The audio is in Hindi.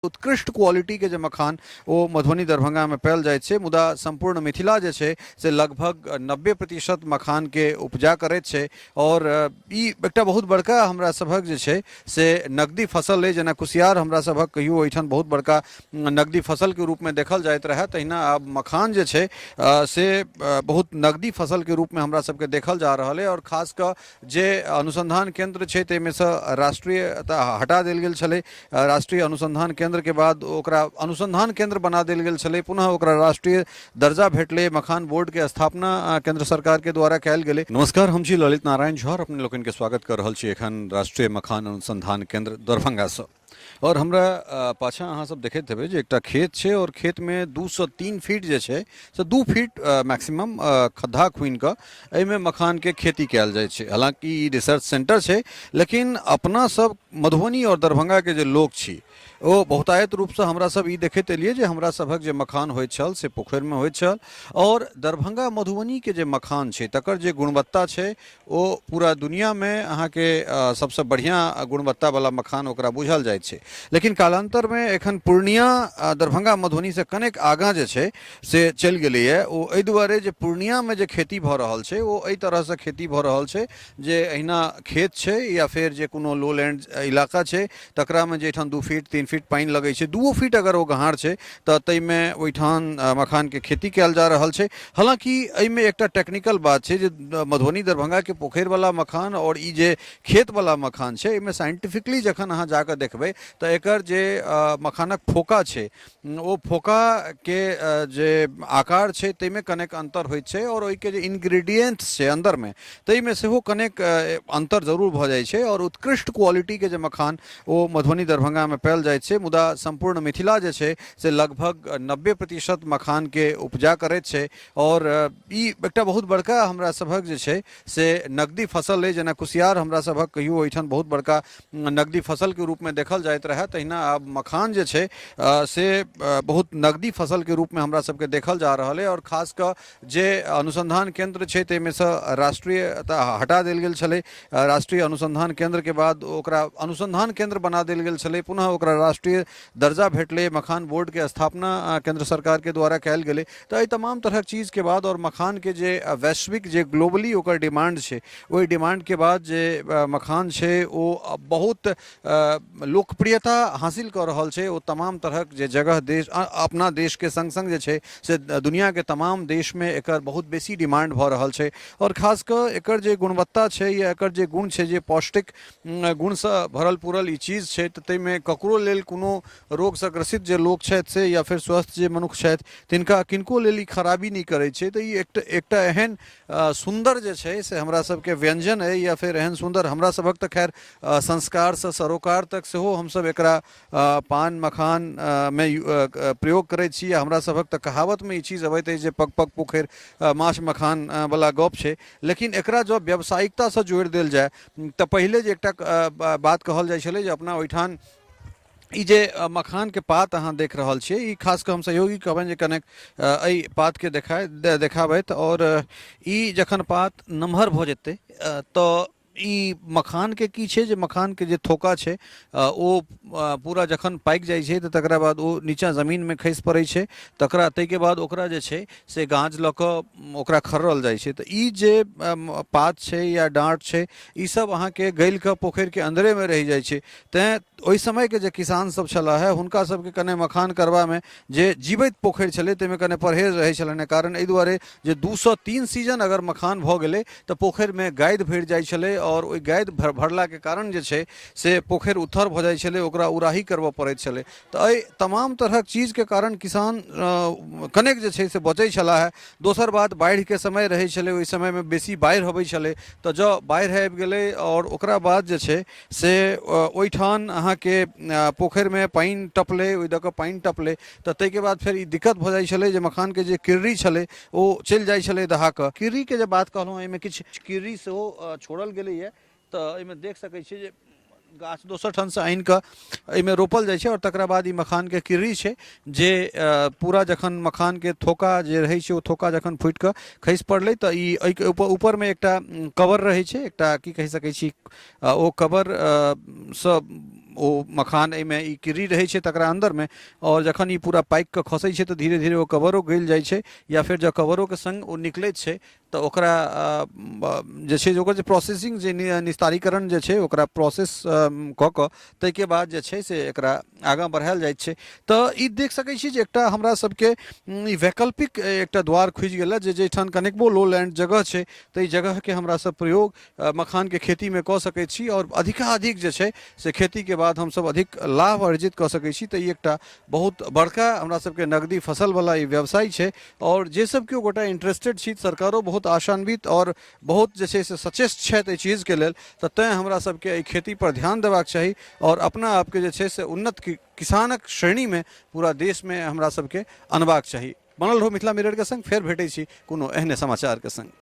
उत्कृष्ट क्वालिटी के जे मखान वो मधुबनी दरभंगा में पायल जाइत छै, मुदा संपूर्ण मिथिला जे छै से लगभग 90% मखान के उपजा करैत छै। और ई एकटा बहुत बड़का हमरा सभक जे छै से नकदी फसल है। जेना कुसियार हमरा सभक कहियो ओहिठाम बहुत बड़का नकदी फसल के रूप में देखल जाइत रहे, तहिना आब मखान जे छै से बहुत नकदी फसल के रूप में हमरा सबके देखल जा रहा है। और खास कर जे अनुसंधान केंद्र छै ताहिमे से राष्ट्रीयता हटा देल गेल छलै। राष्ट्रीय अनुसंधान केंद्र के बाद ओकरा अनुसंधान केंद्र बना देल गेल छलै, पुनः ओकरा राष्ट्रीय दर्जा भेटले, मखान बोर्ड के स्थापना केंद्र सरकार के द्वारा कैल गेलै। नमस्कार, हम छी ललित नारायण झा, अपने लोगन के स्वागत कर रहल छी एखन राष्ट्रीय मखान अनुसंधान केंद्र दरभंगा से। और हमरा पाछा अहाँ सब देखैत हेबै जे एकटा खेत छै, और खेत में 2 से 3 फीट जे छै से 2 फीट मैक्सिमम खद्धा खुनि कऽ एहिमे मखान के खेती कैल जाइ छै। हालांकि ई रिसर्च सेंटर छै, लेकिन अपना सब मधुबनी और दरभंगा के जे लोग छी ओ बहुतायत रूप से हमरा सब ई देखैत एलियै जे हमरा सभक जे मखान होइत छल से पोखरि में होइत छल। और दरभंगा मधुबनी के जे मखान छै तकर जे गुणवत्ता छै ओ पूरा दुनिया में अहाँके सबसे बढ़िया गुणवत्ता वाला मखान ओकरा बुझल जाइत छै। लेकिन कालांतर में एखन पूर्णिया दरभंगा मधुबनी से कनेक आगाँ जे छै से चलि गेलैए। ओ एहि दुआरे जे पूर्णिया में जे खेती भऽ रहल छै ओ एहि तरह से खेती भऽ रहल छै जे अहिना खेत छै या फिर जे कोनो लो लैंड इलाका छै तकरा में जे ठाम 2 फीट 3 फीट पानी लगे छै, 2 फीट अगर वो गहार छै तो तैमे ओहिठाम मखान के खेती कैल जा रहल छै। हालांकि एहिमे एकटा टेक्निकल बात छै जे मधुबनी दरभंगा के पोखरि वाला मखान और ई जे खेत वाला मखान छै एहिमे साइंटिफिकली जखन अहाँ जाकर देखबै तो एकर जे मखानक फोका छै ओ फोका के जे आकार छै तैमे कनेक अंतर होइत छै, और ओहिके जे इंग्रेडिएंट्स छै अंदर में तैमे सेहो कनेक अंतर जरूर भऽ जाइ छै। और उत्कृष्ट क्वालिटी के जे मखान ओ मधुबनी दरभंगा में पायल जाइत छै, मुदा संपूर्ण मिथिला जे छै से लगभग 90% मखान के उपजा करैत छै। और ई एकटा बहुत बड़का हमरा सभक जे छै से नकदी फसल है। जेना कुसियार हमरा सभक कहियो ओहिठाम बहुत बड़का नकदी फसल के रूप में देखल जाइत रहे, तहिना आब मखान जे छै से बहुत नकदी फसल के रूप में हमरा सबके देखल जा रहा है। और खास कर जे अनुसंधान केंद्र छै ताहिमे से राष्ट्रीयता हटा देल गेल छलै। राष्ट्रीय अनुसंधान केंद्र के बाद ओकरा अनुसंधान केंद्र बना देल गेल छलै, पुनः ओकरा राष्ट्रीय दर्जा भेटले, मखान बोर्ड के स्थापना केंद्र सरकार के द्वारा कैल गेलै। तो एहि तमाम तरह चीज के बाद और मखान के जे वैश्विक जे ग्लोबली ओकर डिमांड छै ओहि डिमांड के बाद जे मखान छै ओ बहुत लोकप्रियता हासिल कर रहल छै। ओ तमाम तरह जे जगह देश अपना देश के संग संग जे छै से दुनिया के तमाम देश में एकर बहुत बेसी डिमांड भऽ रहल छै। और खास कर एकर जे गुणवत्ता छै या एकर जे गुण छै जे पौष्टिक गुण से भरल पूरल ई चीज छै, तऽ ताहिमे ककरो लेल कोनो रोग से ग्रसित जे लोग छथि से या फिर स्वस्थ जे मनुष्य छथि तिनका किनको लेल ई खराबी नहीं करै छै। तऽ ई एकटा एहन सुंदर जे छै से हमरा सबके व्यंजन है, या फिर एहन सुंदर हमरा सबक तऽ खैर संस्कार से सरोकार तक सेहो हमसब एकरा पान मखान में प्रयोग करैत छी। हमरा सभक तऽ कहावत में ई चीज अबैत अछि जे पग पग पोखरि माछ मखान वाला गप छै। लेकिन एकरा जो व्यावसायिकता से जोड़ि देल जाय तऽ पहिले जे एकटा बात कहल जाइ छलै जे अपना ओहिठाम ई जे मखान के पात अहाँ देख रहल छियै ई खास कऽ हम सहयोगी कहबनि जे कनेक एहि पात के देखाबथि। और ई जखन पात नमहर भऽ जेतै तऽ ई मखान के की छै जे मखान के जे थोका छै ओ पूरा जखन पाकि जाइ छै तऽ तकरा बाद ओ नीचा जमीन में खसि पड़ै छै। ताहिके बाद ओकरा जे छै से गाछ लऽ कऽ ओकरा खर्रल जाइ छै। तऽ ई जे पात छै या डाँट छै ई सब अहाँके गलि कऽ पोखरि के अंदरे में रहि जाइ छै। तैं ओहि समय के जे किसान सब छला है हुनका सबके कने मखान करबा में जे जीवित पोखरि छलै ताहिमे कने परहेज रहै छलनि। कारण एहि दुआरे जे 2 से 3 सीजन अगर मखान भऽ गेलै तऽ पोखरि में गादि भरि जाइ छलै, और ओहि गादि भरला के कारण जे छै से पोखरि उथर भऽ जाइ छलै, ओकरा उराही करबऽ पड़ैत छलै। तऽ एहि तमाम तरहक चीज के कारण किसान कनेक जे छै से बचै छला है। दोसर बात बाढ़ि के समय रहै छलै, ओहि समय में बेसी बाढ़ि अबै छलै, तऽ जँ बाढ़ि आबि गेलै और ओकरा बाद जे छै से ओहिठाम अहाँके पोखरि में पानि टपलै, ओहि दऽ कऽ पानि टपलै तऽ ताहिके बाद फेर ई दिक्कत भऽ जाइ छलै जे मखान के जे किर्री छलै ओ चलि जाइ छलै दहा कऽ। किर्री के जे बात कहलहुँ एहिमे किछु किर्री सेहो छोड़ल गेलैए। तऽ एहिमे देख सकै छियै जे गाछ दोसर ठाम से आनि कऽ एहिमे रोपल जाइ छै, और तकरा बाद ई मखान के किर्री छै जे पूरा जखन मखान के थोका जे रहै छै ओ थोका जखन फूटि कऽ खसि पड़लै तऽ ई एहिके ऊपर में एकटा कवर रहै छै, एकटा की कहि सकै छी ओ कवर सँ ओ मखान एहिमे ई कीड़ी रहै छै तकरा अंदरमे, और जखन ई पूरा पाकि कऽ खसै छै तऽ धीरे धीरे ओ कवरो गलि जाइ छै, या फिर जब कवरोके संग ओ निकलैत छै तऽ ओकरा जे छै ओकर जे प्रोसेसिंग जे निस्तारीकरण जे छै ओकरा प्रोसेस कऽ कऽ ताहिके बाद जे छै से एकरा आगाँ बढ़ायल जाइत छै। तऽ ई देख सकै छी जे एकटा हमरा सबके ई वैकल्पिक एकटा द्वार खुजि गेल जे जाहिठाम कनिकबो लो लैंड जगह छै तऽ ई जगहके हमरा सब प्रयोग मखानके खेतीमे कऽ सकै छी, और अधिकाधिक जे छै से खेतीके बाद हमसब अधिक लाभ अर्जित कऽ सकै छी। तऽ ई एकटा बहुत बड़का हमरा सबके नगदी फसलवला ई व्यवसाय छै, और जे सब केओ गोटा इंटरेस्टेड छी, सरकारो बहुत आशान्वित और बहुत जे छै से सचेष्ट छथि एहि चीजके लेल, तऽ तेँ हमरा सबके एहि खेती पर ध्यान देबाक चाही और अपना आपके जे छै से उन्नत किसानक श्रेणीमे पूरा देशमे हमरा सबके अनबाक चाही। बनल रहू मिथिला मिररके संग, फेर भेटै छी कोनो एहने समाचारके संग।